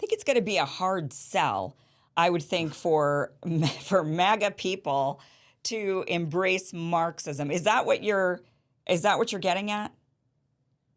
think it's going to be a hard sell, I would think, for MAGA people to embrace Marxism. Is that what you're getting at?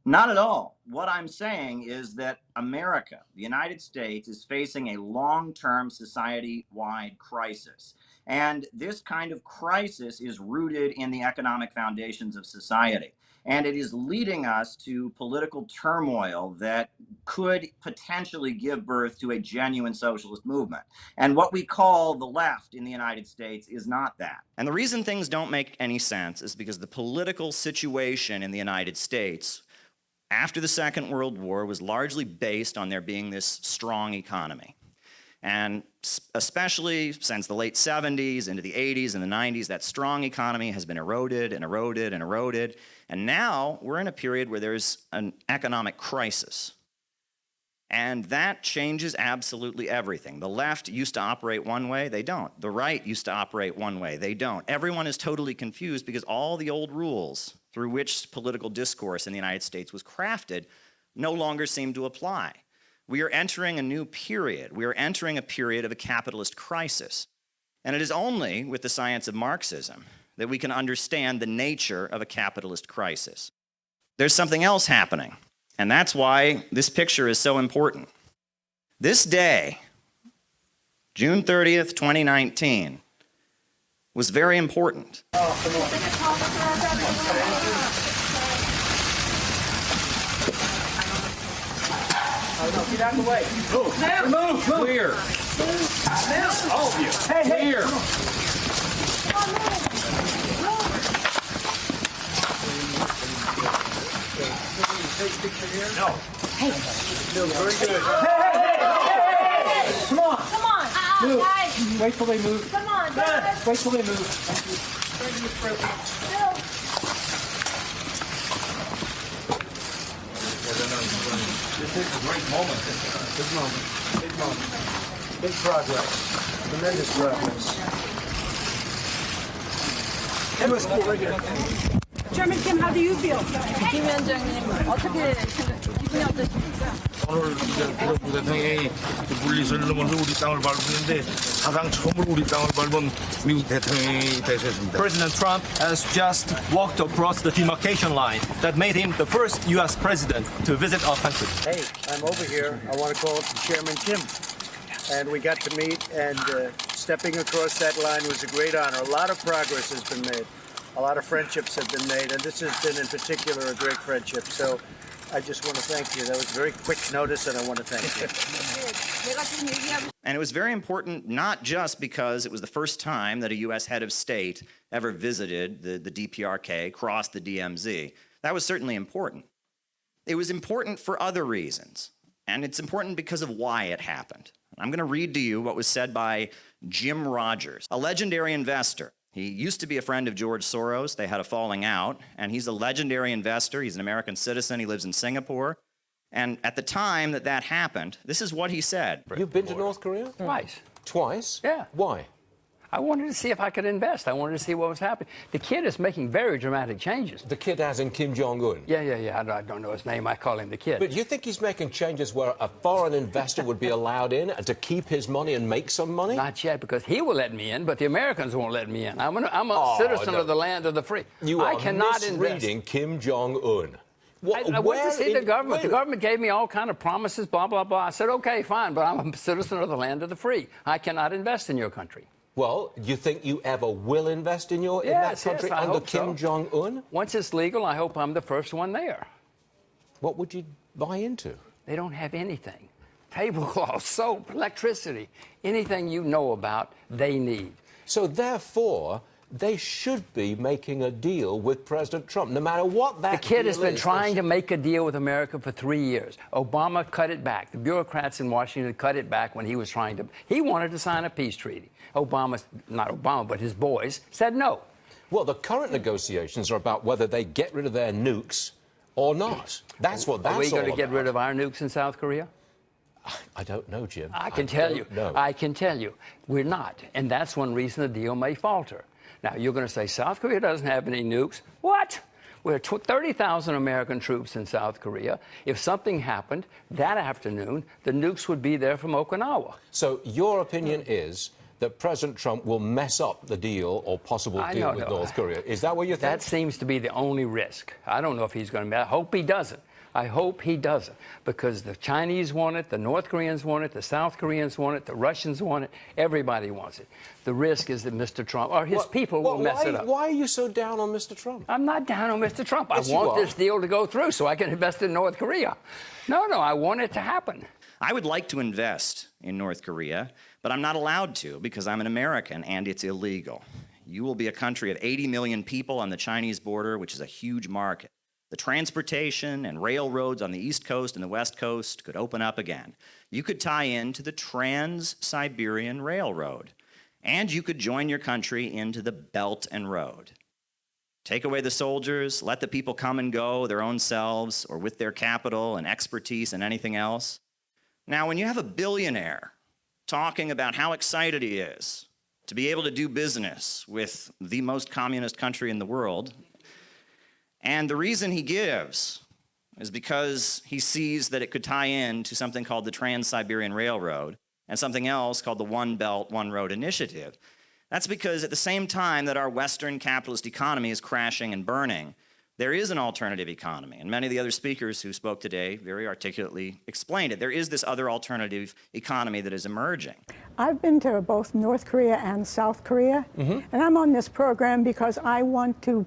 Not at all. What I'm saying is that America, the United States, is facing a long-term society-wide crisis. And this kind of crisis is rooted in the economic foundations of society. And it is leading us to political turmoil that could potentially give birth to a genuine socialist movement. And what we call the left in the United States is not that. And the reason things don't make any sense is because the political situation in the United States after the Second World War was largely based on there being this strong economy. And especially since the late 70s into the 80s and the 90s, that strong economy has been eroded and eroded and eroded. And now we're in a period where there's an economic crisis. And that changes absolutely everything. The left used to operate one way, they don't. The right used to operate one way, they don't. Everyone is totally confused because all the old rules through which political discourse in the United States was crafted no longer seem to apply. We are entering a new period. We are entering a period of a capitalist crisis. And it is only with the science of Marxism that we can understand the nature of a capitalist crisis. There's something else happening, and that's why this picture is so important. This day, June 30th, 2019, was very important. No, get out of the way. Move. Move. Clear. All of you. Hey, clear. No. Hey. Very good. Hey. Come on. Come on. Move. Guys. Wait till they move. Come on, guys. Wait till they move. Thank you. Thank you, President. This is a great moment. Big moment. Big moment. Big progress. Tremendous progress. It was cool. Chairman Kim, how do you feel? 김 위원장님 어떻게 기분이 어떠십니까? 오늘 이제 대통령이 물리선을 넘어서 우리 땅을 밟았는데 사상 처음으로 우리 땅을 밟은 미국 대통령이 되셨습니다. President Trump has just walked across the demarcation line that made him the first U.S. president to visit our country. Hey, I'm over here. I want to call it Chairman Kim. And we got to meet, and stepping across that line was a great honor. A lot of progress has been made. A lot of friendships have been made, and this has been in particular a great friendship. So I just want to thank you. That was very quick notice, and I want to thank you. And it was very important not just because it was the first time that a U.S. head of state ever visited the DPRK, crossed the DMZ. That was certainly important. It was important for other reasons, and it's important because of why it happened. I'm going to read to you what was said by Jim Rogers, a legendary investor. He used to be a friend of George Soros. They had a falling out, and he's a legendary investor. He's an American citizen. He lives in Singapore. And at the time that that happened, this is what he said. You've been to North Korea? Twice. Twice? Yeah. Why? I wanted to see if I could invest. I wanted to see what was happening. The kid is making very dramatic changes. The kid as in Kim Jong-un? Yeah. I don't know his name. I call him the kid. But you think he's making changes where a foreign investor would be allowed in to keep his money and make some money? Not yet, because he will let me in, but the Americans won't let me in. I'm a citizen of the land of the free. You are cannot misreading invest. Kim Jong-un. I went to see the government. The government gave me all kind of promises, blah, blah, blah. I said, okay, fine, but I'm a citizen of the land of the free. I cannot invest in your country. Well, you think you ever will invest in that country under Kim Jong-un? Once it's legal, I hope I'm the first one there. What would you buy into? They don't have anything. Tablecloth, soap, electricity, anything you know about, they need. So therefore, they should be making a deal with President Trump, no matter what that The kid deal has been is. trying to make a deal with America for 3 years. Obama cut it back. The bureaucrats in Washington cut it back when he was trying to. He wanted to sign a peace treaty. Not Obama, but his boys said no. Well, the current negotiations are about whether they get rid of their nukes or not. That's what that's all about. Are we going to get rid of our nukes in South Korea? I don't know, Jim. I can tell you. No. I can tell you. We're not. And that's one reason the deal may falter. Now, you're going to say South Korea doesn't have any nukes. What? We had 30,000 American troops in South Korea. If something happened that afternoon, the nukes would be there from Okinawa. So your opinion is that President Trump will mess up the deal or possible deal with North Korea. Is that what you think? That seems to be the only risk. I don't know if he's going to. I hope he doesn't. I hope he doesn't, because the Chinese want it, the North Koreans want it, the South Koreans want it, the Russians want it, everybody wants it. The risk is that Mr. Trump or his people will mess it up. Why are you so down on Mr. Trump? I'm not down on Mr. Trump. Yes, I want this deal to go through so I can invest in North Korea. No, I want it to happen. I would like to invest in North Korea, but I'm not allowed to because I'm an American and it's illegal. You will be a country of 80 million people on the Chinese border, which is a huge market. The transportation and railroads on the East Coast and the West Coast could open up again. You could tie into the Trans-Siberian Railroad, and you could join your country into the Belt and Road. Take away the soldiers, let the people come and go their own selves or with their capital and expertise and anything else. Now, when you have a billionaire talking about how excited he is to be able to do business with the most communist country in the world, and the reason he gives is because he sees that it could tie in to something called the Trans-Siberian Railroad and something else called the One Belt, One Road Initiative. That's because at the same time that our Western capitalist economy is crashing and burning, there is an alternative economy. And many of the other speakers who spoke today very articulately explained it. There is this other alternative economy that is emerging. I've been to both North Korea and South Korea, and I'm on this program because I want to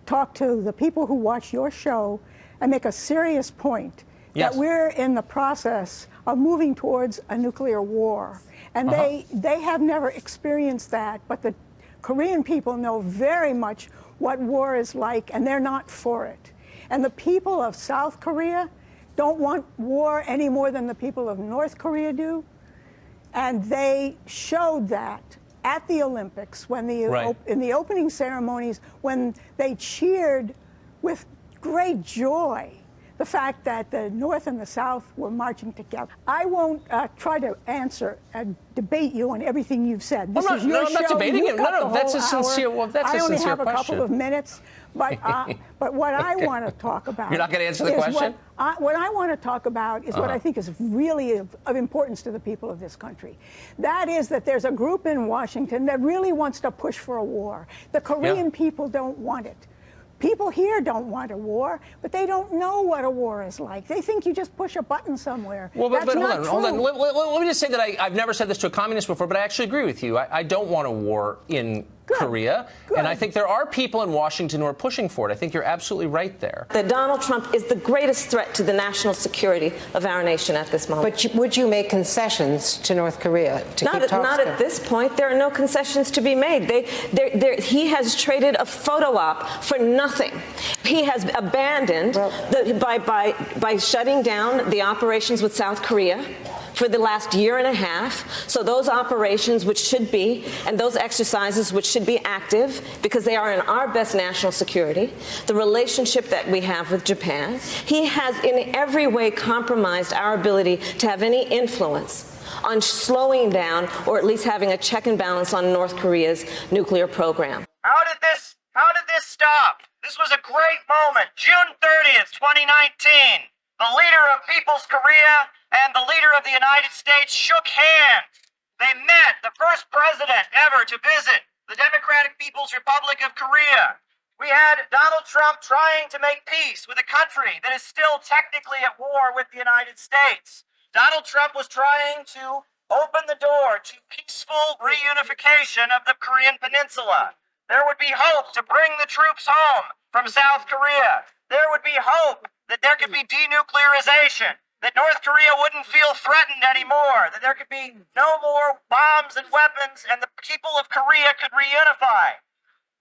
talk to the people who watch your show and make a serious point that we're in the process of moving towards a nuclear war. And they have never experienced that, but the Korean people know very much what war is like, and they're not for it. And the people of South Korea don't want war any more than the people of North Korea do. And they showed that at the Olympics, when in the opening ceremonies, when they cheered with great joy the fact that the North and the South were marching together. I won't try to answer and debate you on everything you've said. This is your show. I'm not debating it. No, that's a sincere. Well, that's a sincere question. I only have a couple of minutes, but what I want to talk about. You're not going to answer the question? What I want to talk about is what I think is really of importance to the people of this country. That is that there's a group in Washington that really wants to push for a war. The Korean people don't want it. People here don't want a war, but they don't know what a war is like. They think you just push a button somewhere. Well, but hold on. Let me just say that I've never said this to a communist before, but I actually agree with you. I don't want a war in Korea. And I think there are people in Washington who are pushing for it. I think you're absolutely right there. That Donald Trump is the greatest threat to the national security of our nation at this moment. But would you make concessions to North Korea to keep talks Not at this point. There are no concessions to be made. He has traded a photo op for nothing. He has abandoned by shutting down the operations with South Korea for the last year and a half. So those operations, which should be, and those exercises, which should be active because they are in our best national security, the relationship that we have with Japan, he has in every way compromised our ability to have any influence on slowing down or at least having a check and balance on North Korea's nuclear program. How did this stop? This was a great moment. June 30th, 2019. The leader of People's Korea and the leader of the United States shook hands. They met, the first president ever to visit the Democratic People's Republic of Korea. We had Donald Trump trying to make peace with a country that is still technically at war with the United States. Donald Trump was trying to open the door to peaceful reunification of the Korean Peninsula. There would be hope to bring the troops home from South Korea. There would be hope that there could be denuclearization, that North Korea wouldn't feel threatened anymore, that there could be no more bombs and weapons, and the people of Korea could reunify.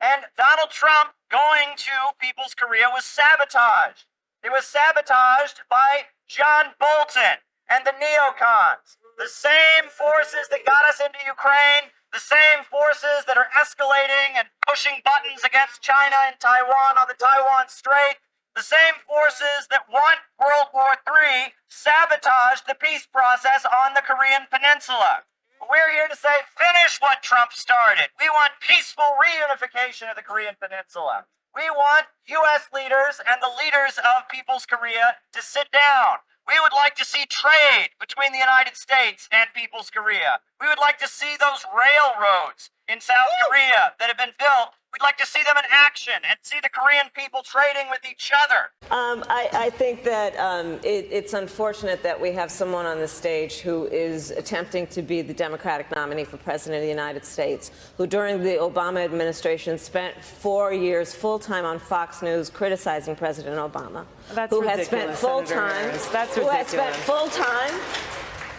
And Donald Trump going to People's Korea was sabotaged. It was sabotaged by John Bolton and the neocons, the same forces that got us into Ukraine, the same forces that are escalating and pushing buttons against China and Taiwan on the Taiwan Strait, the same forces that want World War III sabotaged the peace process on the Korean Peninsula. We're here to say, finish what Trump started. We want peaceful reunification of the Korean Peninsula. We want U.S. leaders and the leaders of People's Korea to sit down. We would like to see trade between the United States and People's Korea. We would like to see those railroads in South Korea that have been built. We'd like to see them in action and see the Korean people trading with each other. I think that it's unfortunate that we have someone on the stage who is attempting to be the Democratic nominee for President of the United States, who during the Obama administration spent 4 years full-time on Fox News criticizing President Obama. That's who ridiculous, has spent full-time, That's who ridiculous. has spent full-time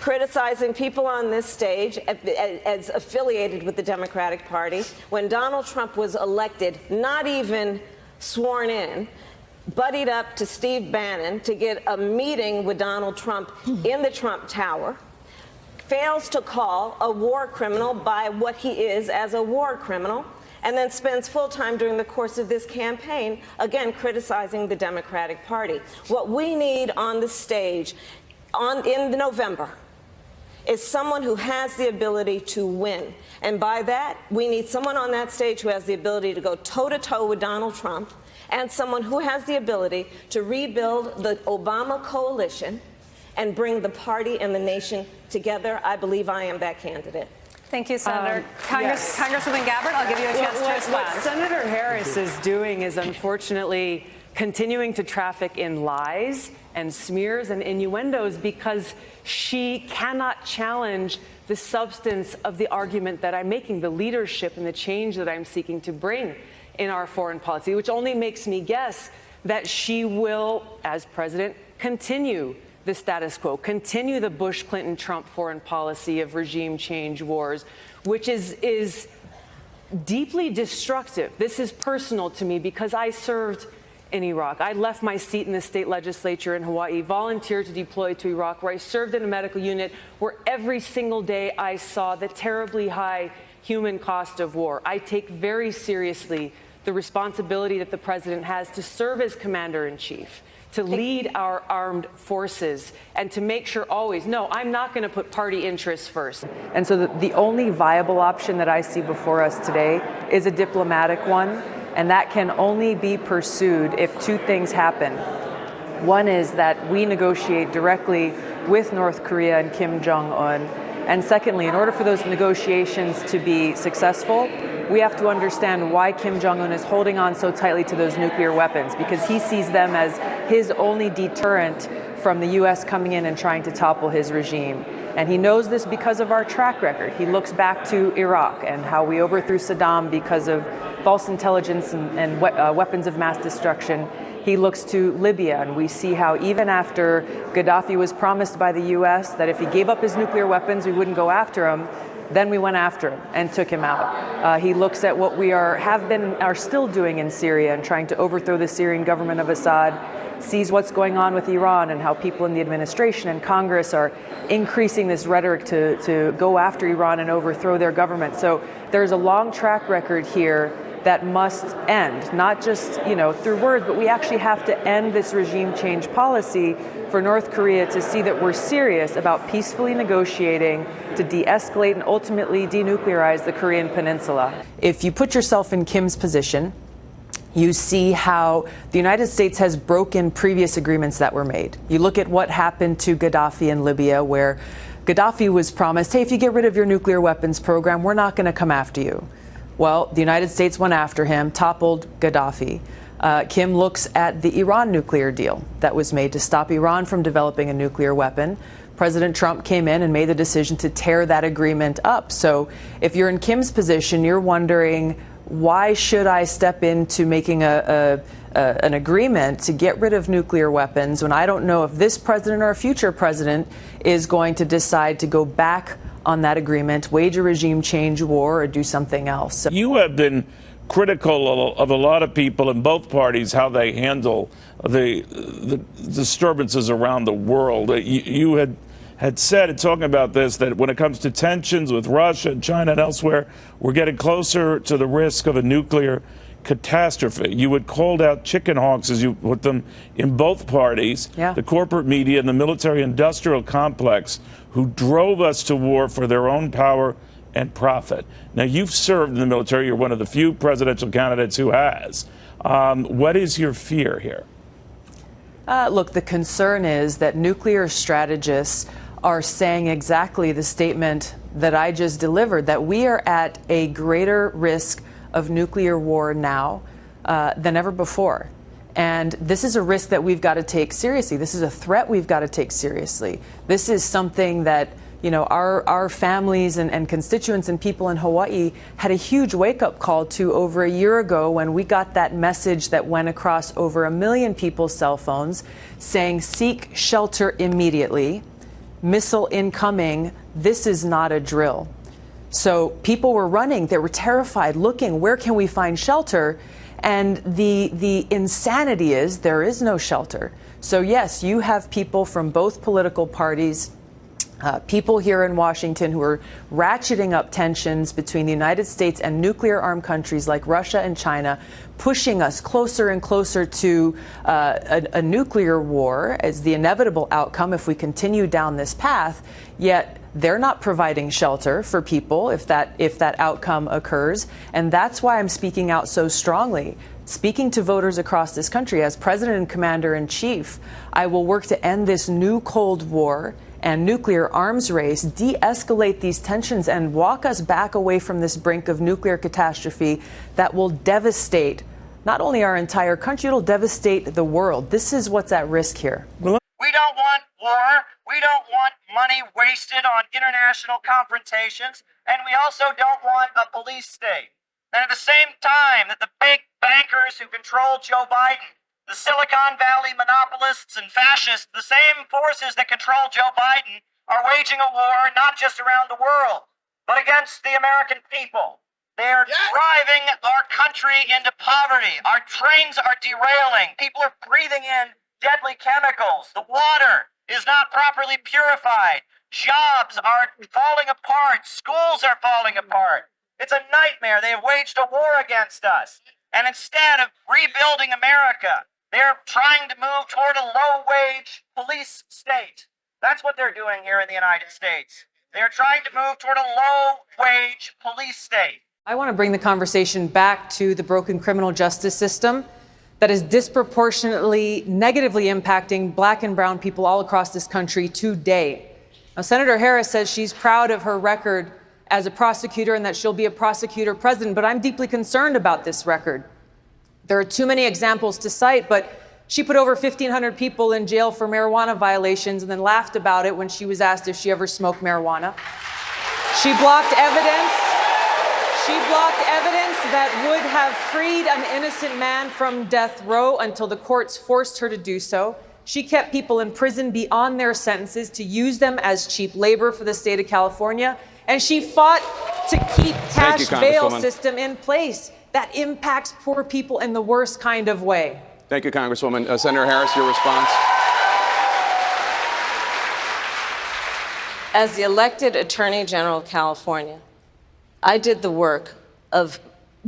criticizing people on this stage as affiliated with the Democratic Party. When Donald Trump was elected, not even sworn in, buddied up to Steve Bannon to get a meeting with Donald Trump in the Trump Tower, fails to call a war criminal by what he is as a war criminal, and then spends full time during the course of this campaign, again, criticizing the Democratic Party. What we need on the stage in November is someone who has the ability to win. And by that, we need someone on that stage who has the ability to go toe-to-toe with Donald Trump, and someone who has the ability to rebuild the Obama coalition and bring the party and the nation together. I believe I am that candidate. Thank you, Senator. Congresswoman Gabbard, I'll give you a chance to respond. What Senator Harris is doing is unfortunately continuing to traffic in lies and smears and innuendos because she cannot challenge the substance of the argument that I'm making, the leadership and the change that I'm seeking to bring in our foreign policy, which only makes me guess that she will, as president, continue the status quo, continue the Bush, Clinton, Trump foreign policy of regime change wars, which is deeply destructive. This is personal to me because I served in Iraq. I left my seat in the state legislature in Hawaii, volunteered to deploy to Iraq, where I served in a medical unit where every single day I saw the terribly high human cost of war. I take very seriously the responsibility that the president has to serve as commander-in-chief, to lead our armed forces, and to make sure always, no, I'm not going to put party interests first. And so the only viable option that I see before us today is a diplomatic one. And that can only be pursued if two things happen. One is that we negotiate directly with North Korea and Kim Jong-un. And secondly, in order for those negotiations to be successful, we have to understand why Kim Jong-un is holding on so tightly to those nuclear weapons, because he sees them as his only deterrent from the U.S. coming in and trying to topple his regime. And he knows this because of our track record. He looks back to Iraq and how we overthrew Saddam because of false intelligence and weapons of mass destruction. He looks to Libya, and we see how even after Gaddafi was promised by the U.S. that if he gave up his nuclear weapons, we wouldn't go after him, then we went after him and took him out. He looks at what we are still doing in Syria and trying to overthrow the Syrian government of Assad, sees what's going on with Iran and how people in the administration and Congress are increasing this rhetoric to go after Iran and overthrow their government. So there's a long track record here that must end, not just, through words, but we actually have to end this regime change policy for North Korea to see that we're serious about peacefully negotiating to de-escalate and ultimately denuclearize the Korean Peninsula. If you put yourself in Kim's position, you see how the United States has broken previous agreements that were made. You look at what happened to Gaddafi in Libya, where Gaddafi was promised, hey, if you get rid of your nuclear weapons program, we're not going to come after you. Well, the United States went after him, toppled Gaddafi. Kim looks at the Iran nuclear deal that was made to stop Iran from developing a nuclear weapon. President Trump came in and made the decision to tear that agreement up. So if you're in Kim's position, you're wondering, why should I step into making an agreement to get rid of nuclear weapons when I don't know if this president or a future president is going to decide to go back on that agreement, wage a regime change war, or do something else? So you have been critical of a lot of people in both parties, how they handle the disturbances around the world. You had said, in talking about this, that when it comes to tensions with Russia and China and elsewhere, we're getting closer to the risk of a nuclear catastrophe. You had called out chicken hawks, as you put them, in both parties, the corporate media and the military-industrial complex, who drove us to war for their own power and profit. Now, you've served in the military. You're one of the few presidential candidates who has. What is your fear here? Look, the concern is that nuclear strategists are saying exactly the statement that I just delivered, that we are at a greater risk of nuclear war now than ever before. And this is a risk that we've got to take seriously. This is a threat we've got to take seriously. This is something that, you know, our families and constituents and people in Hawaii had a huge wake-up call to over a year ago when we got that message that went across over 1 million people's cell phones saying, seek shelter immediately, missile incoming, this is not a drill. So people were running, they were terrified, looking, where can we find shelter? And the insanity is there is no shelter. So yes, you have people from both political parties, people here in Washington who are ratcheting up tensions between the United States and nuclear-armed countries like Russia and China, pushing us closer and closer to a nuclear war as the inevitable outcome if we continue down this path, yet they're not providing shelter for people if that outcome occurs. And that's why I'm speaking out so strongly. Speaking to voters across this country, as President and Commander-in-Chief, I will work to end this new Cold War and nuclear arms race, de-escalate these tensions, and walk us back away from this brink of nuclear catastrophe that will devastate not only our entire country, it'll devastate the world. This is what's at risk here. We don't want war. We don't want money wasted on international confrontations. And we also don't want a police state. And at the same time that the big bankers who control Joe Biden, the Silicon Valley monopolists and fascists, the same forces that control Joe Biden, are waging a war not just around the world, but against the American people. They are driving our country into poverty. Our trains are derailing. People are breathing in deadly chemicals. The water is not properly purified. Jobs are falling apart. Schools are falling apart. It's a nightmare. They have waged a war against us. And instead of rebuilding America, they're trying to move toward a low-wage police state. That's what they're doing here in the United States. They're trying to move toward a low-wage police state. I want to bring the conversation back to the broken criminal justice system that is disproportionately negatively impacting black and brown people all across this country today. Now, Senator Harris says she's proud of her record as a prosecutor and that she'll be a prosecutor president, but I'm deeply concerned about this record. There are too many examples to cite, but she put over 1,500 people in jail for marijuana violations and then laughed about it when she was asked if she ever smoked marijuana. She blocked evidence. She blocked evidence that would have freed an innocent man from death row until the courts forced her to do so. She kept people in prison beyond their sentences to use them as cheap labor for the state of California. And she fought to keep cash bail system in place that impacts poor people in the worst kind of way. Thank you, Congresswoman. Senator Harris, your response. As the elected Attorney General of California, I did the work of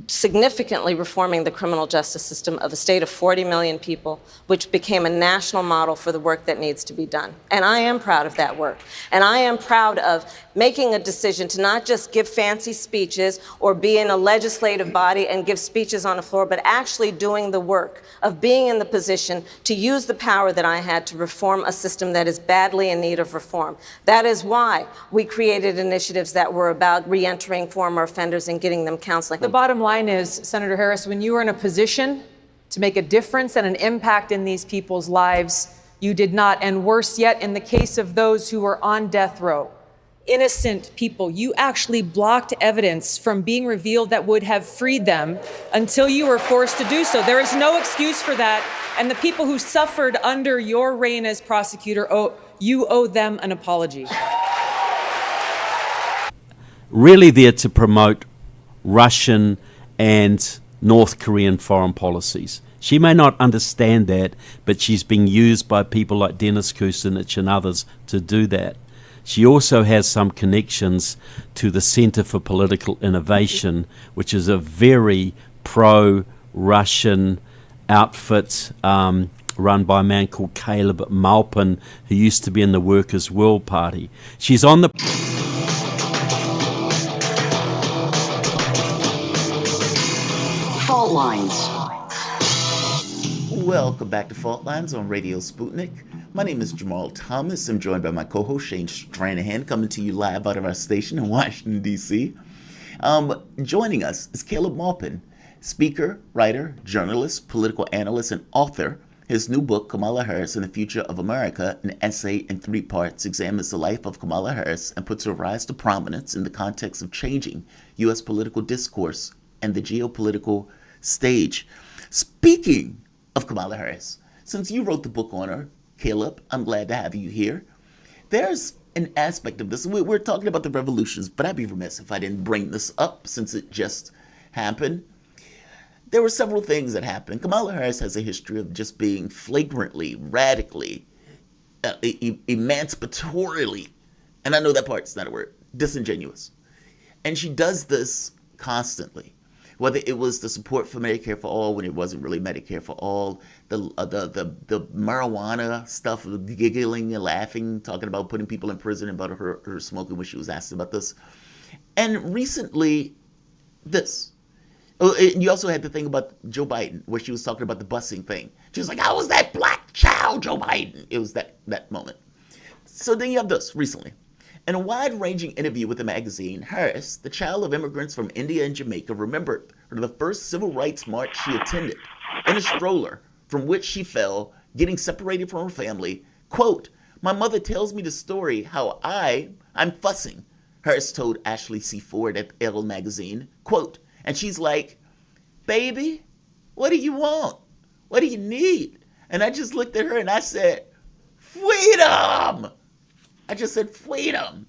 significantly reforming the criminal justice system of a state of 40 million people, which became a national model for the work that needs to be done. And I am proud of that work. And I am proud of making a decision to not just give fancy speeches or be in a legislative body and give speeches on the floor, but actually doing the work of being in the position to use the power that I had to reform a system that is badly in need of reform. That is why we created initiatives that were about reentering former offenders and getting them counseling. The bottom line is, Senator Harris, when you were in a position to make a difference and an impact in these people's lives, you did not. And worse yet, in the case of those who were on death row, innocent people, you actually blocked evidence from being revealed that would have freed them until you were forced to do so. There is no excuse for that. And the people who suffered under your reign as prosecutor, you owe them an apology. Really there to promote Russian and North Korean foreign policies. She may not understand that, but she's being used by people like Dennis Kucinich and others to do that. She also has some connections to the Center for Political Innovation, which is a very pro-Russian outfit run by a man called Caleb Maupin, who used to be in the Workers' World Party. She's on the... Fault lines. Welcome back to Fault Lines on Radio Sputnik. My name is Jamal Thomas. I'm joined by my co-host Shane Stranahan, coming to you live out of our station in Washington, D.C. Joining us is Caleb Maupin, speaker, writer, journalist, political analyst, and author. His new book, Kamala Harris and the Future of America, an essay in 3 parts, examines the life of Kamala Harris and puts her rise to prominence in the context of changing U.S. political discourse and the geopolitical stage. Speaking of Kamala Harris, since you wrote the book on her, Caleb, I'm glad to have you here. There's an aspect of this. We're talking about the revolutions, but I'd be remiss if I didn't bring this up since it just happened. There were several things that happened. Kamala Harris has a history of just being flagrantly, radically, emancipatorily, and I know that part's not a word, disingenuous. And she does this constantly. Whether it was the support for Medicare for all when it wasn't really Medicare for all, the marijuana stuff, giggling and laughing, talking about putting people in prison and about her smoking when she was asked about this. And recently, this. Oh, and you also had the thing about Joe Biden, where she was talking about the busing thing. She was like, "How was that black child, Joe Biden?" It was that moment. So then you have this recently. In a wide-ranging interview with the magazine, Harris, the child of immigrants from India and Jamaica, remembered the first civil rights march she attended in a stroller from which she fell, getting separated from her family. Quote, "My mother tells me the story how I'm fussing," Harris told Ashley C. Ford at Elle magazine. Quote, and she's like, "Baby, what do you want? What do you need?" And I just looked at her and I said, "Freedom!" I just said freedom.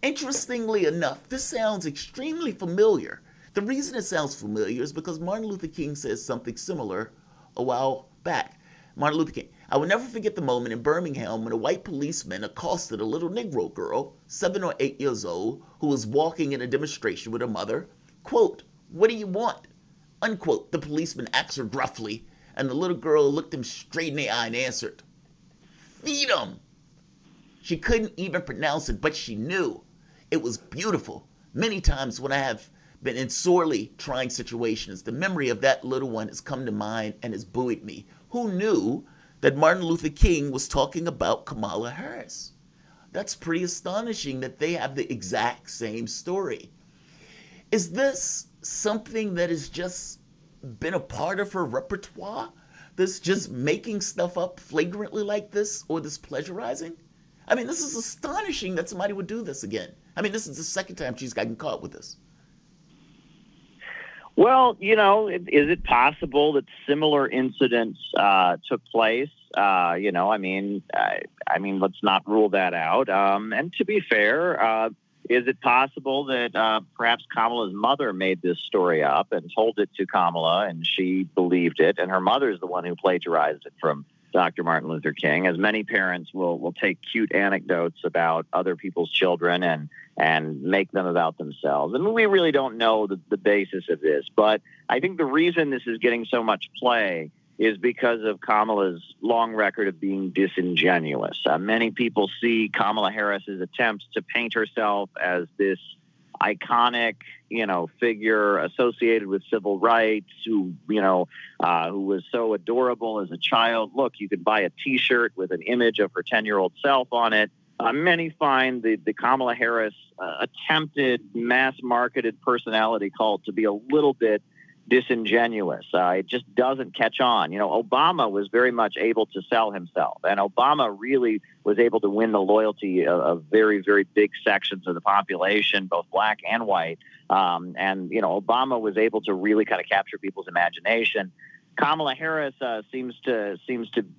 Interestingly enough, this sounds extremely familiar. The reason it sounds familiar is because Martin Luther King says something similar a while back. Martin Luther King. I will never forget the moment in Birmingham when a white policeman accosted a little Negro girl, 7 or 8 years old, who was walking in a demonstration with her mother. Quote, "What do you want?" Unquote. The policeman asked her gruffly, and the little girl looked him straight in the eye and answered, "Freedom." She couldn't even pronounce it, but she knew. It was beautiful. Many times when I have been in sorely trying situations, the memory of that little one has come to mind and has buoyed me. Who knew that Martin Luther King was talking about Kamala Harris? That's pretty astonishing that they have the exact same story. Is this something that has just been a part of her repertoire? This just making stuff up flagrantly like this, or this pleasurizing? I mean, this is astonishing that somebody would do this again. I mean, this is the second time she's gotten caught with this. Well, is it possible that similar incidents took place? I mean, let's not rule that out. And to be fair, is it possible that perhaps Kamala's mother made this story up and told it to Kamala, and she believed it, and her mother's the one who plagiarized it from Dr. Martin Luther King, as many parents will take cute anecdotes about other people's children and make them about themselves. And we really don't know the basis of this. But I think the reason this is getting so much play is because of Kamala's long record of being disingenuous. Many people see Kamala Harris's attempts to paint herself as this iconic, figure associated with civil rights, who was so adorable as a child. Look, you could buy a T-shirt with an image of her 10-year-old self on it. Many find the Kamala Harris attempted mass-marketed personality cult to be a little bit disingenuous. It just doesn't catch on. Obama was very much able to sell himself, and Obama really was able to win the loyalty of very, very big sections of the population, both black and white. Obama was able to really kind of capture people's imagination. Kamala Harris seems to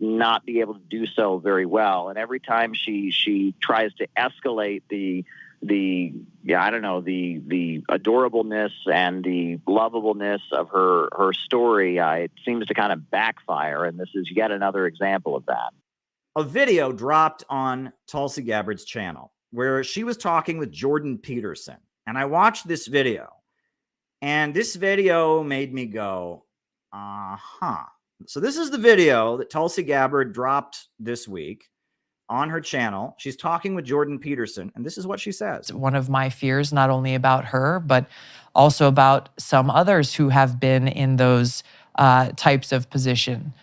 not be able to do so very well, and every time she tries to escalate the adorableness and the lovableness of her story, it seems to kind of backfire, and this is yet another example of that. A video dropped on Tulsi Gabbard's channel where she was talking with Jordan Peterson, and I watched this video, and this video made me go, So this is the video that Tulsi Gabbard dropped this week on her channel. She's talking with Jordan Peterson, and this is what she says. One of my fears, not only about her, but also about some others who have been in those types of position.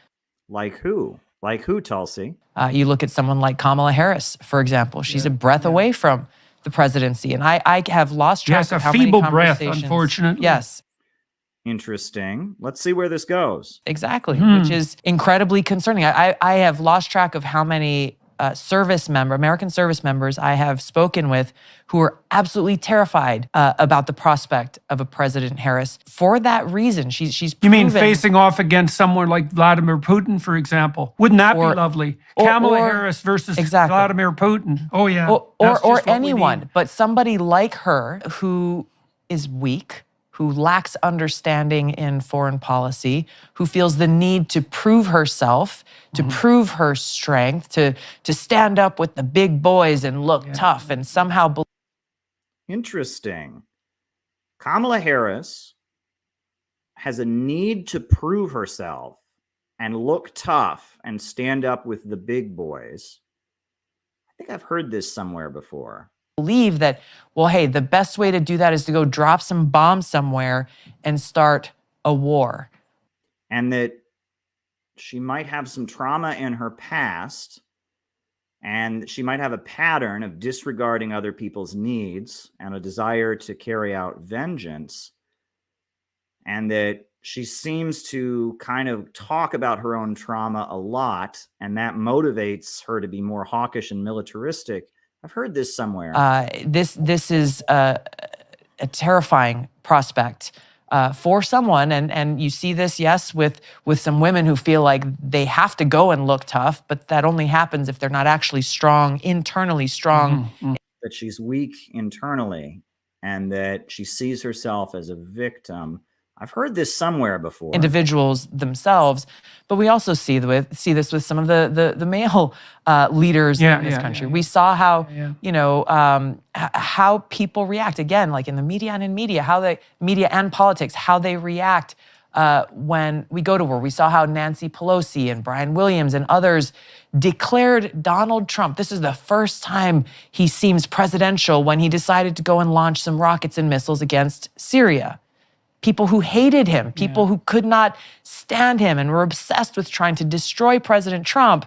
Like who? Like who, Tulsi? You look at someone like Kamala Harris, for example. She's a breath away from the presidency. And I have lost track of how many conversations. Feeble breath, unfortunately. Yes. Interesting. Let's see where this goes. Exactly, which is incredibly concerning. I have lost track of how many American service members I have spoken with who are absolutely terrified about the prospect of a President Harris for that reason. She's proven. You mean facing off against someone like Vladimir Putin, for example? Wouldn't that be lovely? Kamala Harris versus Vladimir Putin. Oh, yeah. Or anyone, but somebody like her who is weak, who lacks understanding in foreign policy, who feels the need to prove herself, to prove her strength, to stand up with the big boys and look tough and somehow. Interesting. Kamala Harris has a need to prove herself and look tough and stand up with the big boys. I think I've heard this somewhere before. Believe that, well, hey, the best way to do that is to go drop some bombs somewhere and start a war. And that she might have some trauma in her past, and she might have a pattern of disregarding other people's needs and a desire to carry out vengeance, and that she seems to kind of talk about her own trauma a lot, and that motivates her to be more hawkish and militaristic. I've heard this somewhere. This is a terrifying prospect for someone, and you see this, yes, with some women who feel like they have to go and look tough, but that only happens if they're not actually strong, internally strong. That she's weak internally, and that she sees herself as a victim. I've heard this somewhere before. Individuals themselves, but we also see this with some of the male leaders in this country. We saw how how people react, again, like in the media and media and politics, how they react when we go to war. We saw how Nancy Pelosi and Brian Williams and others declared Donald Trump. This is the first time he seems presidential, when he decided to go and launch some rockets and missiles against Syria. People who hated him, people who could not stand him and were obsessed with trying to destroy President Trump,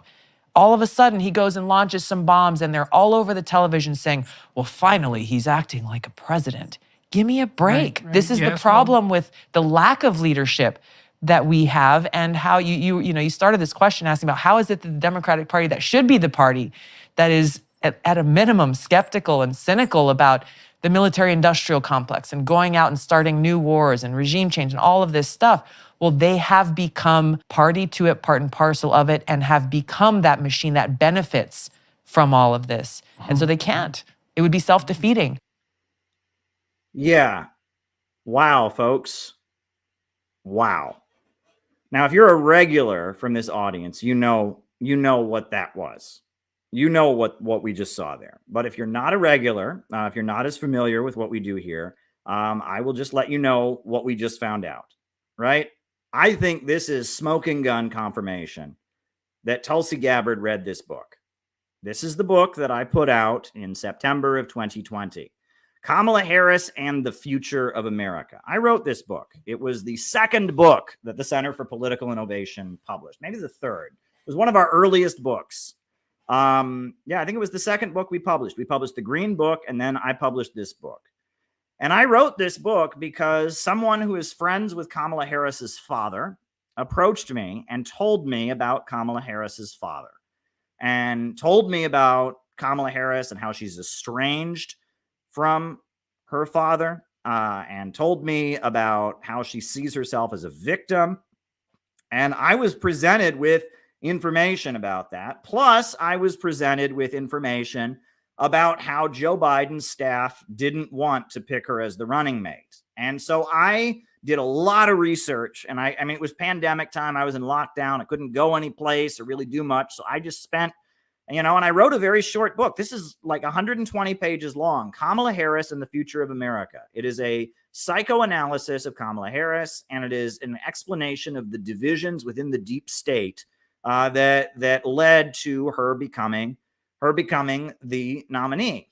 all of a sudden he goes and launches some bombs, and they're all over the television saying, well, finally, he's acting like a president. Give me a break. Right. This is the problem with the lack of leadership that we have, and how you started this question asking about how is it that the Democratic Party, that should be the party that is at a minimum skeptical and cynical about the military-industrial complex and going out and starting new wars and regime change and all of this stuff. Well, they have become party to it, part and parcel of it, and have become that machine that benefits from all of this. And so they can't. It would be self-defeating. Yeah. Wow, folks. Wow. Now, if you're a regular from this audience, you know what that was. You know what we just saw there. But if you're not a regular, if you're not as familiar with what we do here, I will just let you know what we just found out, right? I think this is smoking gun confirmation that Tulsi Gabbard read this book. This is the book that I put out in September of 2020. Kamala Harris and the Future of America. I wrote this book. It was the second book that the Center for Political Innovation published, maybe the third. It was one of our earliest books. I think it was the second book we published. We published the Green Book, and then I published this book. And I wrote this book because someone who is friends with Kamala Harris's father approached me and told me about Kamala Harris's father, and told me about Kamala Harris and how she's estranged from her father, and told me about how she sees herself as a victim. And I was presented with information about that. Plus, I was presented with information about how Joe Biden's staff didn't want to pick her as the running mate. And so I did a lot of research, and I mean, it was pandemic time. I was in lockdown. I couldn't go anyplace or really do much. So I just spent, and I wrote a very short book. This is like 120 pages long, Kamala Harris and the Future of America. It is a psychoanalysis of Kamala Harris, and it is an explanation of the divisions within the deep state that led to her becoming the nominee.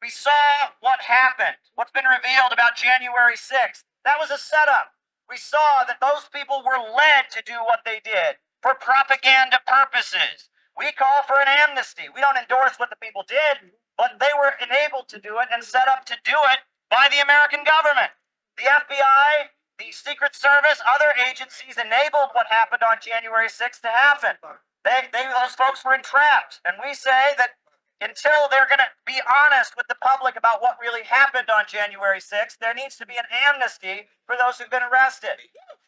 We saw what happened, what's been revealed about January 6th. That was a setup. We saw that those people were led to do what they did. for propaganda purposes. We call for an amnesty. We don't endorse what the people did, but they were enabled to do it and set up to do it by the American government. The FBI, the Secret Service, other agencies enabled what happened on January 6th to happen. Those folks were entrapped. And we say that until they're going to be honest with the public about what really happened on January 6th, there needs to be an amnesty for those who've been arrested.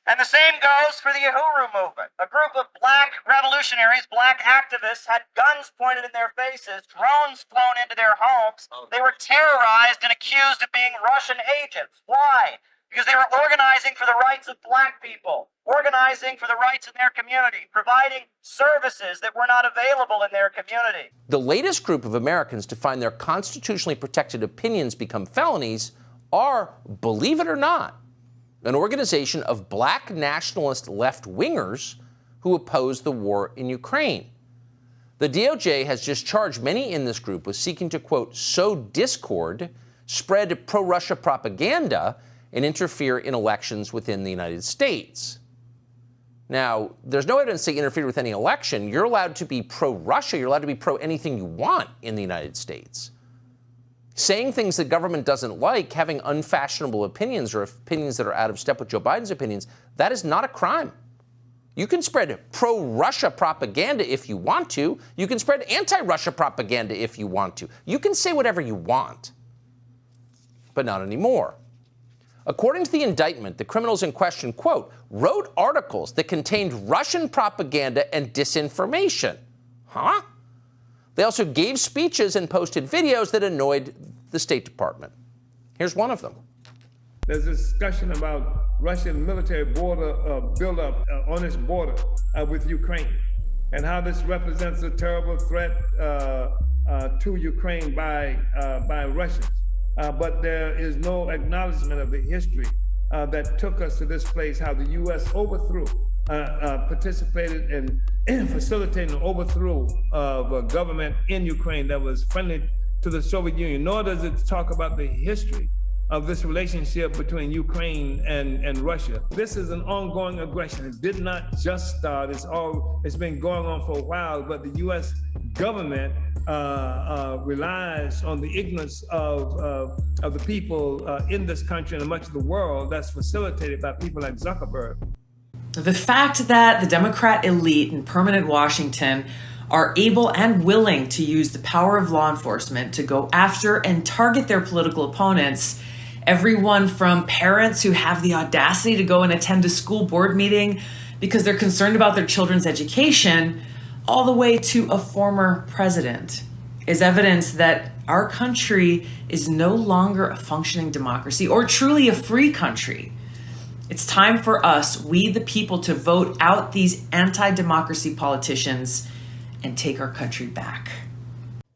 And the same goes for the Uhuru movement. A group of black revolutionaries, black activists, had guns pointed in their faces, drones flown into their homes. They were terrorized and accused of being Russian agents. Why? Because they were organizing for the rights of black people, organizing for the rights in their community, providing services that were not available in their community. The latest group of Americans to find their constitutionally protected opinions become felonies are, believe it or not, an organization of black nationalist left-wingers who oppose the war in Ukraine. The DOJ has just charged many in this group with seeking to, quote, sow discord, spread pro-Russia propaganda, and interfere in elections within the United States. Now, there's no evidence they interfered with any election. You're allowed to be pro-Russia. You're allowed to be pro-anything you want in the United States. Saying things the government doesn't like, having unfashionable opinions or opinions that are out of step with Joe Biden's opinions, that is not a crime. You can spread pro-Russia propaganda if you want to. You can spread anti-Russia propaganda if you want to. You can say whatever you want, but not anymore. According to the indictment, the criminals in question, quote, wrote articles that contained Russian propaganda and disinformation. Huh? They also gave speeches and posted videos that annoyed the State Department. Here's one of them. There's a discussion about Russian military border buildup on its border with Ukraine and how this represents a terrible threat to Ukraine by Russians. But there is no acknowledgement of the history that took us to this place, how the U.S. overthrew, participated in facilitating the overthrow of a government in Ukraine that was friendly to the Soviet Union, nor does it talk about the history of this relationship between Ukraine and Russia. This is an ongoing aggression. It did not just start. It's been going on for a while, but the U.S. government relies on the ignorance of the people in this country and much of the world that's facilitated by people like Zuckerberg. The fact that the Democrat elite in permanent Washington are able and willing to use the power of law enforcement to go after and target their political opponents, everyone from parents who have the audacity to go and attend a school board meeting because they're concerned about their children's education, all the way to a former president, is evidence that our country is no longer a functioning democracy or truly a free country. It's time for us, we the people, to vote out these anti-democracy politicians and take our country back.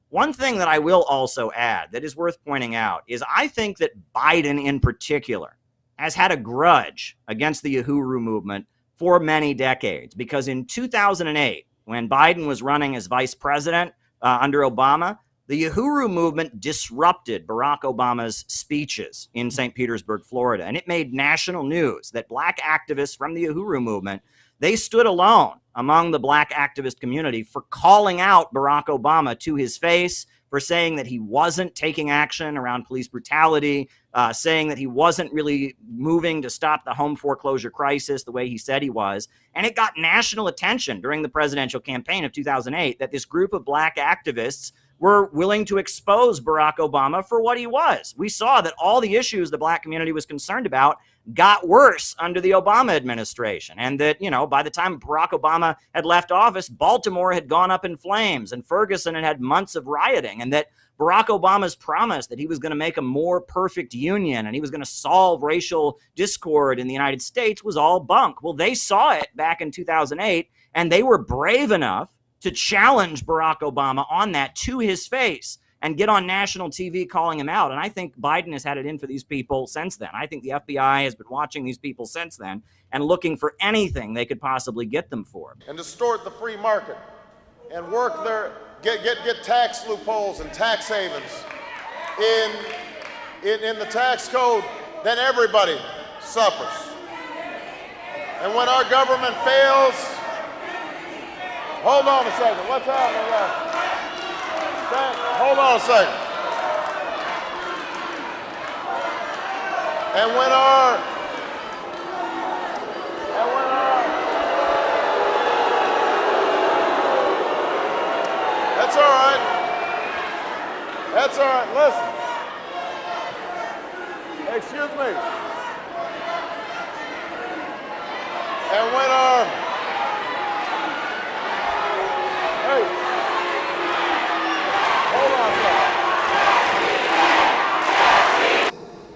One thing that I will also add that is worth pointing out is I think that Biden in particular has had a grudge against the Uhuru movement for many decades, because in 2008, when Biden was running as vice president under Obama, the Uhuru movement disrupted Barack Obama's speeches in St. Petersburg, Florida. And it made national news that black activists from the Uhuru movement, they stood alone among the black activist community for calling out Barack Obama to his face, for saying that he wasn't taking action around police brutality, saying that he wasn't really moving to stop the home foreclosure crisis the way he said he was. And it got national attention during the presidential campaign of 2008 that this group of black activists were willing to expose Barack Obama for what he was. We saw that all the issues the black community was concerned about got worse under the Obama administration. And that, you know, by the time Barack Obama had left office, Baltimore had gone up in flames and Ferguson had had months of rioting, and that Barack Obama's promise that he was going to make a more perfect union and he was going to solve racial discord in the United States was all bunk. Well, they saw it back in 2008, and they were brave enough to challenge Barack Obama on that to his face and get on national TV calling him out. And I think Biden has had it in for these people since then. I think the FBI has been watching these people since then and looking for anything they could possibly get them for. And distort the free market and work their, get tax loopholes and tax havens in the tax code, then everybody suffers. And when our government fails, Hold on a second. What's happening there? Hold on a second. And when our That's all right. That's all right. Listen. Excuse me. And when our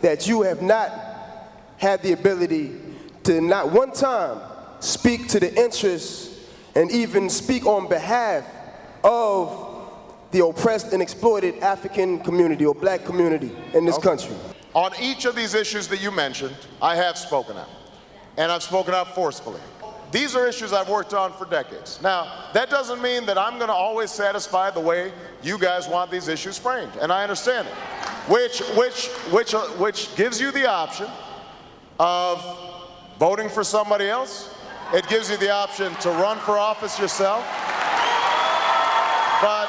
that you have not had the ability to not one time speak to the interests and even speak on behalf of the oppressed and exploited African community or black community in this country. On each of these issues that you mentioned, I have spoken out, and I've spoken out forcefully. These are issues I've worked on for decades. Now, that doesn't mean that I'm going to always satisfy the way you guys want these issues framed, and I understand it. Which gives you the option of voting for somebody else. It gives you the option to run for office yourself. But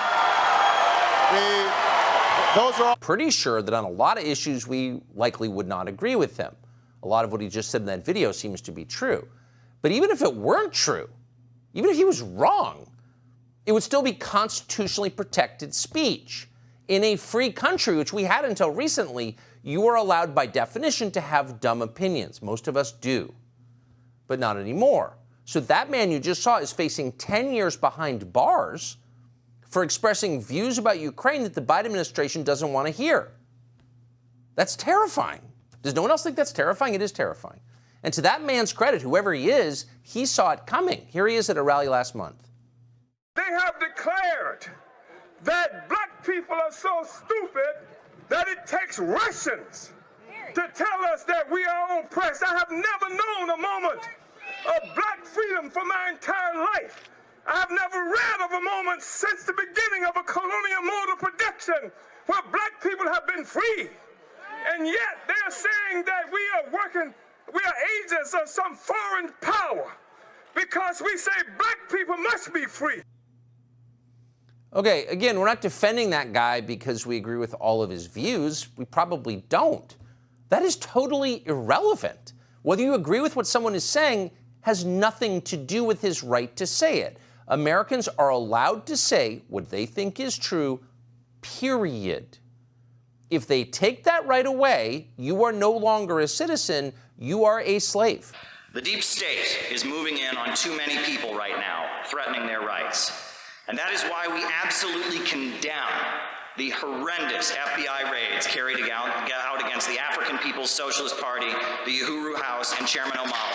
those are pretty sure that on a lot of issues we likely would not agree with him. A lot of what he just said in that video seems to be true. But even if it weren't true, even if he was wrong, it would still be constitutionally protected speech. In a free country, which we had until recently, you are allowed by definition to have dumb opinions. Most of us do, but not anymore. So that man you just saw is facing 10 years behind bars for expressing views about Ukraine that the Biden administration doesn't want to hear. That's terrifying. Does no one else think that's terrifying? It is terrifying. And to that man's credit, whoever he is, he saw it coming. Here he is at a rally last month. They have declared that black people are so stupid that it takes Russians to tell us that we are oppressed. I have never known a moment of black freedom for my entire life. I have never read of a moment since the beginning of a colonial mode of production where black people have been free. And yet they are saying that we are agents of some foreign power because we say black people must be free. Okay, again, we're not defending that guy because we agree with all of his views. We probably don't. That is totally irrelevant. Whether you agree with what someone is saying has nothing to do with his right to say it. Americans are allowed to say what they think is true, period. If they take that right away, you are no longer a citizen, you are a slave. The deep state is moving in on too many people right now, threatening their rights. And that is why we absolutely condemn the horrendous FBI raids carried out against the African People's Socialist Party, the Uhuru House, and Chairman Kamala.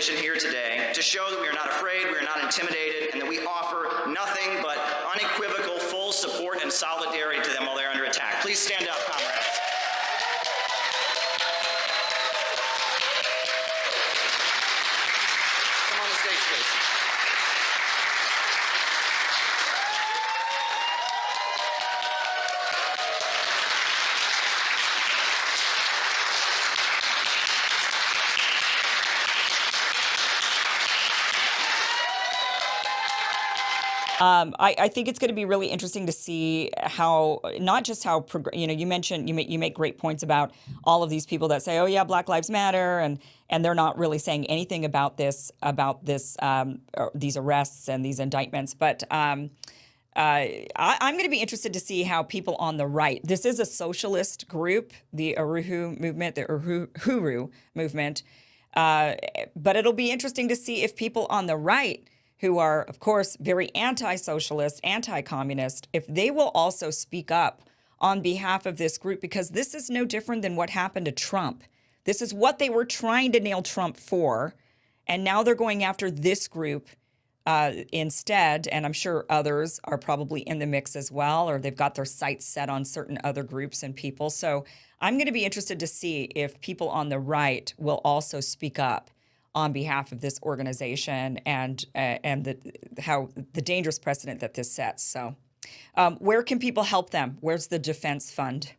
Here today to show that we are not afraid, we are not intimidated, and that we offer nothing but unequivocal full support and solidarity to them while they're under attack. Please stand up, comrades. Come on the stage, please. I think it's going to be really interesting to see how, not just how, you mentioned, you make great points about all of these people that say, oh yeah, Black Lives Matter, and they're not really saying anything about these arrests and these indictments. But I'm going to be interested to see how people on the right, this is a socialist group, the Uhuru movement, but it'll be interesting to see if people on the right, who are, of course, very anti-socialist, anti-communist, if they will also speak up on behalf of this group, because this is no different than what happened to Trump. This is what they were trying to nail Trump for, and now they're going after this group instead, and I'm sure others are probably in the mix as well, or they've got their sights set on certain other groups and people. So I'm going to be interested to see if people on the right will also speak up on behalf of this organization and how the dangerous precedent that this sets. So where can people help them? Where's the defense fund?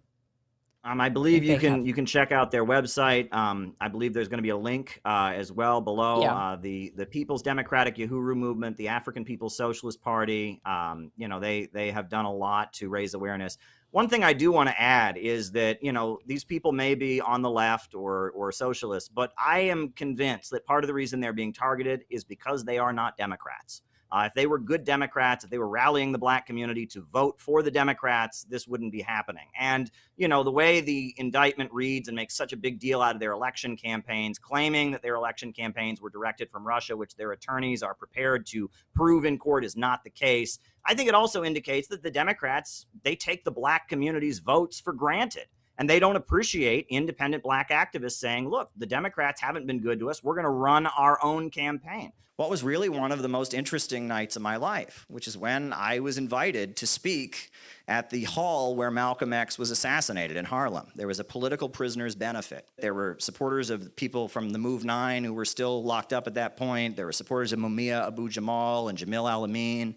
I believe you can check out their website. I believe there's going to be a link as well below. Yeah. The People's Democratic Uhuru Movement, the African People's Socialist Party. They have done a lot to raise awareness. One thing I do want to add is that these people may be on the left or socialists, but I am convinced that part of the reason they're being targeted is because they are not Democrats. If they were good Democrats, if they were rallying the black community to vote for the Democrats, this wouldn't be happening. And, the way the indictment reads and makes such a big deal out of their election campaigns, claiming that their election campaigns were directed from Russia, which their attorneys are prepared to prove in court is not the case. I think it also indicates that the Democrats, they take the black community's votes for granted. And they don't appreciate independent black activists saying, look, the Democrats haven't been good to us. We're going to run our own campaign. What was really one of the most interesting nights of my life, which is when I was invited to speak at the hall where Malcolm X was assassinated in Harlem. There was a political prisoner's benefit. There were supporters of people from the Move 9 who were still locked up at that point. There were supporters of Mumia Abu-Jamal and Jamil Al-Amin.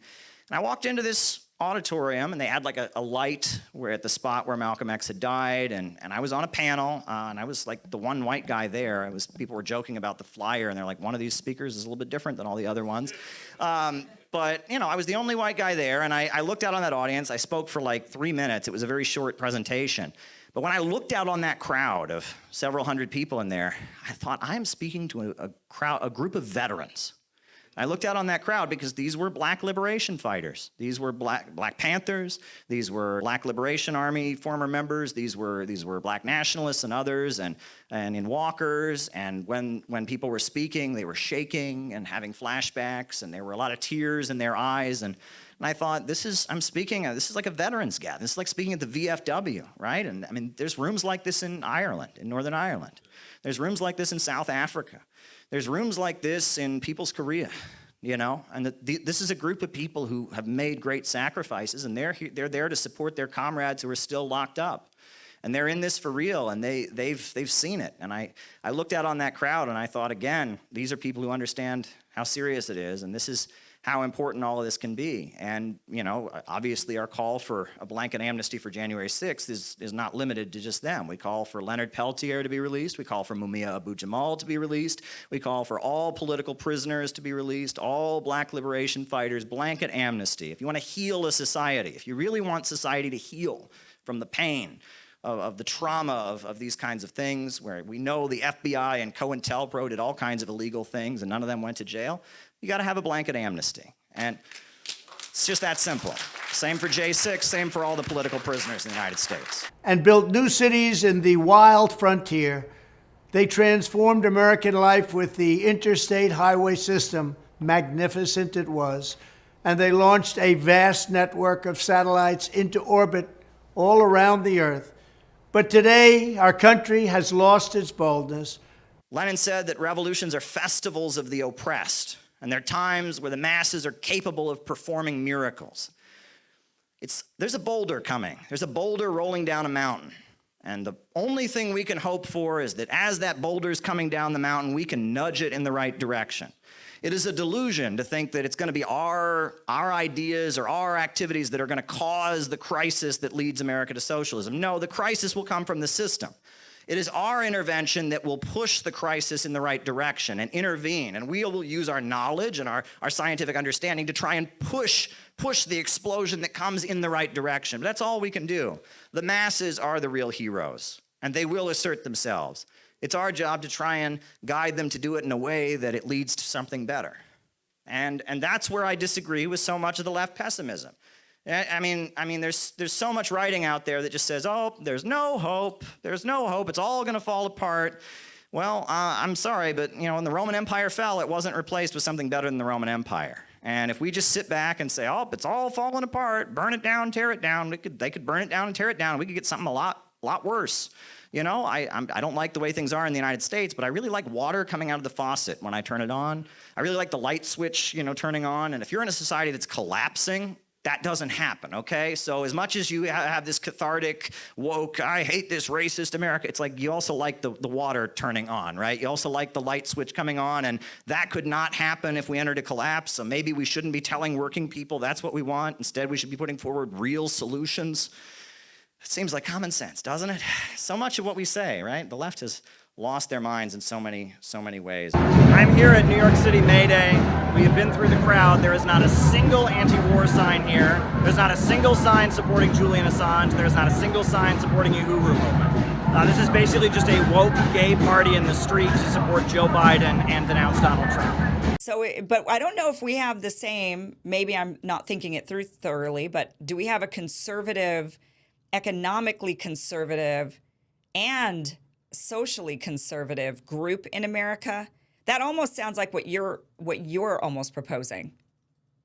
And I walked into this auditorium, and they had like a light where at the spot where Malcolm X had died, and I was on a panel, and I was like the one white guy there. People were joking about the flyer, and they're like, one of these speakers is a little bit different than all the other ones. But I was the only white guy there, and I looked out on that audience. I spoke for like 3 minutes. It was a very short presentation. But when I looked out on that crowd of several hundred people in there, I thought, I'm speaking to a group of veterans. I looked out on that crowd because these were black liberation fighters. These were Black Panthers. These were Black Liberation Army former members. These were black nationalists and others, and in walkers. And when people were speaking, they were shaking and having flashbacks, and there were a lot of tears in their eyes. And I thought, this is like a veterans gathering. This is like speaking at the VFW, right? And I mean, there's rooms like this in Ireland, in Northern Ireland. There's rooms like this in South Africa. There's rooms like this in People's Korea, and this is a group of people who have made great sacrifices, and they're there to support their comrades who are still locked up. And they're in this for real, and they've seen it. And I looked out on that crowd, and I thought, again, these are people who understand how serious it is, and this is how important all of this can be. And, obviously our call for a blanket amnesty for January 6th is not limited to just them. We call for Leonard Peltier to be released. We call for Mumia Abu-Jamal to be released. We call for all political prisoners to be released, all black liberation fighters, blanket amnesty. If you want to heal a society, if you really want society to heal from the pain of the trauma of these kinds of things, where we know the FBI and COINTELPRO did all kinds of illegal things and none of them went to jail, you got to have a blanket amnesty. And it's just that simple. Same for J6, same for all the political prisoners in the United States. And built new cities in the wild frontier. They transformed American life with the interstate highway system. Magnificent it was. And they launched a vast network of satellites into orbit all around the earth. But today, our country has lost its boldness. Lenin said that revolutions are festivals of the oppressed, and they're times where the masses are capable of performing miracles. There's a boulder coming. There's a boulder rolling down a mountain. And the only thing we can hope for is that as that boulder is coming down the mountain, we can nudge it in the right direction. It is a delusion to think that it's going to be our ideas or our activities that are going to cause the crisis that leads America to socialism. No, the crisis will come from the system. It is our intervention that will push the crisis in the right direction and intervene. And we will use our knowledge and our scientific understanding to try and push the explosion that comes in the right direction. But that's all we can do. The masses are the real heroes, and they will assert themselves. It's our job to try and guide them to do it in a way that it leads to something better. And that's where I disagree with so much of the left pessimism. I mean, there's so much writing out there that just says, oh, there's no hope, it's all going to fall apart. Well, I'm sorry, but when the Roman Empire fell, it wasn't replaced with something better than the Roman Empire. And if we just sit back and say, oh, it's all falling apart, burn it down, tear it down, they could burn it down and tear it down, we could get something a lot lot worse. You know, I don't like the way things are in the United States, but I really like water coming out of the faucet when I turn it on. I really like the light switch, you know, turning on. And if you're in a society that's collapsing, that doesn't happen, okay? So as much as you have this cathartic, woke, I hate this racist America, it's like you also like the water turning on, right? You also like the light switch coming on, and that could not happen if we entered a collapse. So maybe we shouldn't be telling working people that's what we want. Instead, we should be putting forward real solutions. It seems like common sense, doesn't it? So much of what we say, right? The left has lost their minds in so many ways. I'm here at New York City May Day. We have been through the crowd. There is not a single anti-war sign here. There's not a single sign supporting Julian Assange. There's not a single sign supporting the Uhuru movement. This is basically just a woke gay party in the street to support Joe Biden and denounce Donald Trump. So, but I don't know if we have the same, maybe I'm not thinking it through thoroughly, but do we have a conservative, economically conservative, and socially conservative group in America? That almost sounds like what you're almost proposing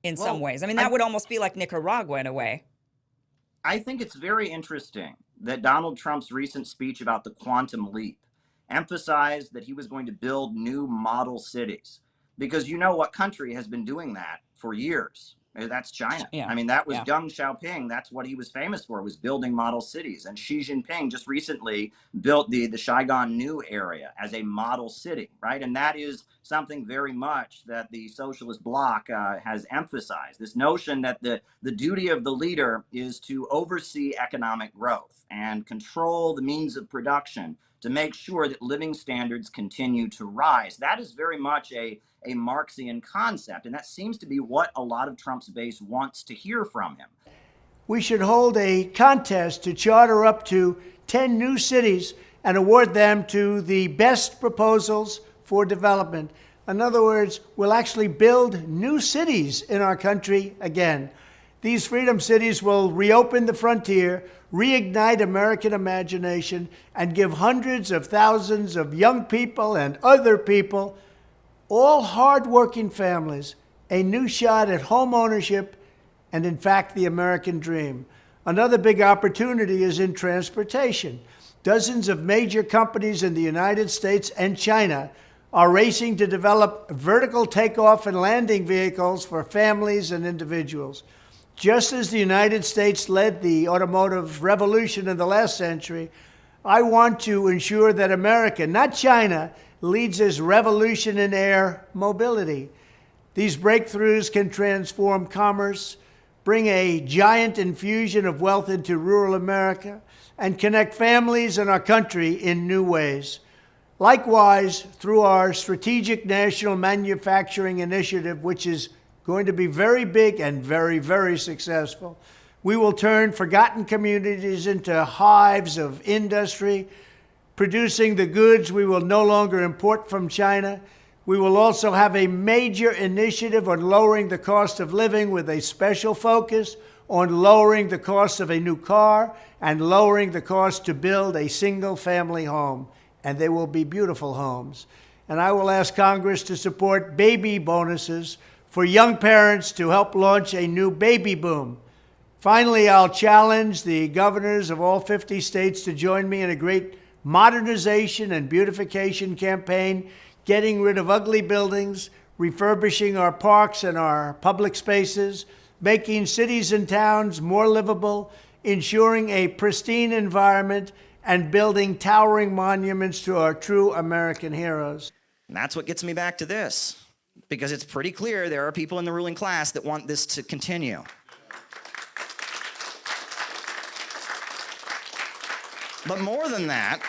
in some ways. I mean, that would almost be like Nicaragua in a way. I think it's very interesting that Donald Trump's recent speech about the quantum leap emphasized that he was going to build new model cities, because you know what country has been doing that for years? That's China. Yeah. I mean, that was Yeah. Deng Xiaoping. That's what he was famous for, was building model cities. And Xi Jinping just recently built the Saigon area as a model city, right? And that is something very much that the socialist bloc has emphasized, this notion that the duty of the leader is to oversee economic growth and control the means of production to make sure that living standards continue to rise. That is very much a Marxian concept, and that seems to be what a lot of Trump's base wants to hear from him. We should hold a contest to charter up to 10 new cities and award them to the best proposals for development. In other words, we'll actually build new cities in our country again. These freedom cities will reopen the frontier, reignite American imagination, and give hundreds of thousands of young people and other people, all hardworking families, a new shot at home ownership and, in fact, the American dream. Another big opportunity is in transportation. Dozens of major companies in the United States and China are racing to develop vertical takeoff and landing vehicles for families and individuals. Just as the United States led the automotive revolution in the last century, I want to ensure that America, not China, leads this revolution in air mobility. These breakthroughs can transform commerce, bring a giant infusion of wealth into rural America, and connect families in our country in new ways. Likewise, through our Strategic National Manufacturing Initiative, which is going to be very big and very, very successful, we will turn forgotten communities into hives of industry, producing the goods we will no longer import from China. We will also have a major initiative on lowering the cost of living, with a special focus on lowering the cost of a new car and lowering the cost to build a single-family home. And they will be beautiful homes. And I will ask Congress to support baby bonuses for young parents to help launch a new baby boom. Finally, I'll challenge the governors of all 50 states to join me in a great modernization and beautification campaign, getting rid of ugly buildings, refurbishing our parks and our public spaces, making cities and towns more livable, ensuring a pristine environment, and building towering monuments to our true American heroes. And that's what gets me back to this, because it's pretty clear there are people in the ruling class that want this to continue. But more than that,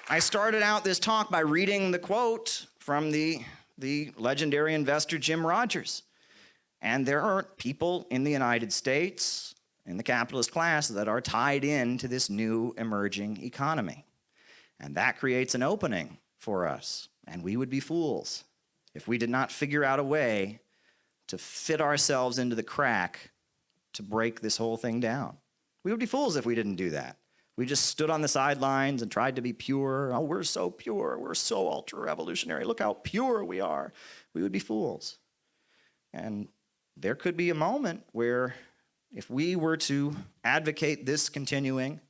I started out this talk by reading the quote from the legendary investor Jim Rogers. And there are people in the United States, in the capitalist class, that are tied into this new emerging economy. And that creates an opening for us. And we would be fools if we did not figure out a way to fit ourselves into the crack to break this whole thing down. We would be fools if we didn't do that. We just stood on the sidelines and tried to be pure. Oh, we're so pure. We're so ultra-revolutionary. Look how pure we are. We would be fools. And there could be a moment where if we were to advocate this continuing,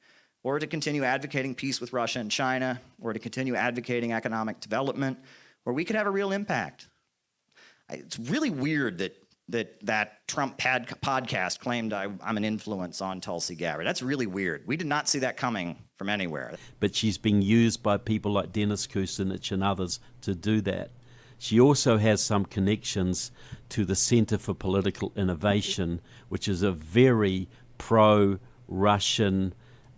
or to continue advocating peace with Russia and China, or to continue advocating economic development, or we could have a real impact. It's really weird that Trump podcast claimed I'm an influence on Tulsi Gabbard. That's really weird. We did not see that coming from anywhere. But she's being used by people like Dennis Kucinich and others to do that. She also has some connections to the Center for Political Innovation, which is a very pro-Russian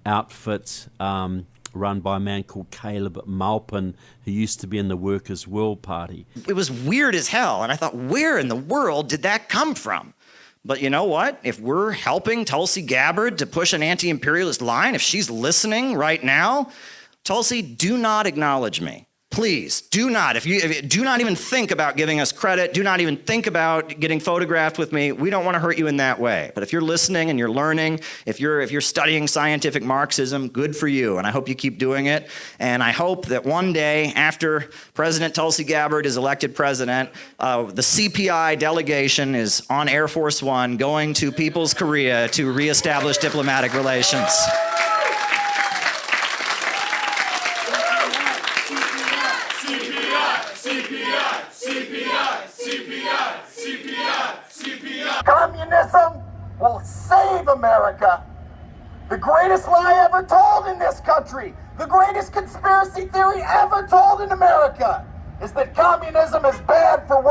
outfit run by a man called Caleb Maupin, who used to be in the Workers' World Party. It was weird as hell, and I thought, where in the world did that come from? But you know what? If we're helping Tulsi Gabbard to push an anti-imperialist line, if she's listening right now, Tulsi, do not acknowledge me. Please, do not. If you do not even think about giving us credit, do not even think about getting photographed with me. We don't want to hurt you in that way. But if you're listening and you're learning, if you're studying scientific Marxism, good for you. And I hope you keep doing it. And I hope that one day after President Tulsi Gabbard is elected president, the CPI delegation is on Air Force One going to People's Korea to reestablish diplomatic relations. Communism will save America. The greatest lie ever told in this country, the greatest conspiracy theory ever told in America is that communism is bad for working.